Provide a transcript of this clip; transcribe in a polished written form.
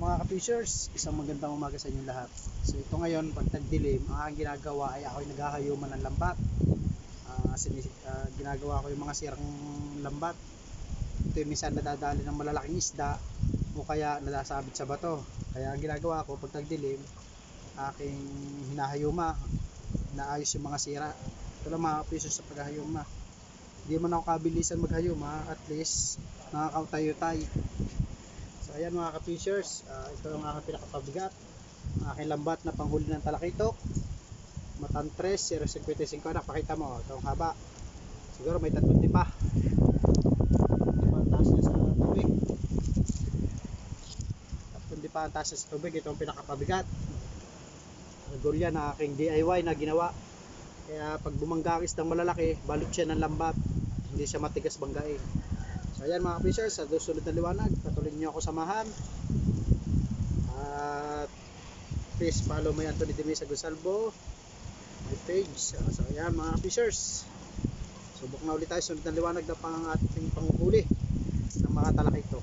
Mga ka-fishers, isang magandang umaga sa inyong lahat. So ito ngayon, pag tagdilim, ang aking ginagawa ay ako'y naghahayuman ng lambat. Ginagawa ko yung mga sirang lambat. Ito yung minsan nadadali ng malalaking isda o kaya nadasabit sa bato. Kaya ang ginagawa ko pag tagdilim, aking hinahayuma, naayos yung mga sira. Ito lang mga ka-fishers sa paghahayuma. Hindi man ako kabilisan maghayuma, at least nakakautay-utay. So ayan mga ka-fishers, ito ang aking pinakapabigat, ang aking lambat na panghuli ng talakitok, Matantres 0.55. Pakita mo, ito ang haba, siguro may 3 pa. Hindi pa ang taas niya sa tubig, 3 pa ang taas niya sa tubig. Ito ang pinakapabigat, gulya na aking DIY na ginawa. Kaya pag bumanggakis ng malalaki, balot siya ng lambat, hindi siya matigas banggain. So ayan mga fishers, sa susunod na liwanag, patuloy niyo ako samahan. At please follow my Anthony Dimesa Gonsalvo, my page. So ayan mga fishers, subok na ulit tayo sunod na liwanag na pang ating panghuli ng mga talakito.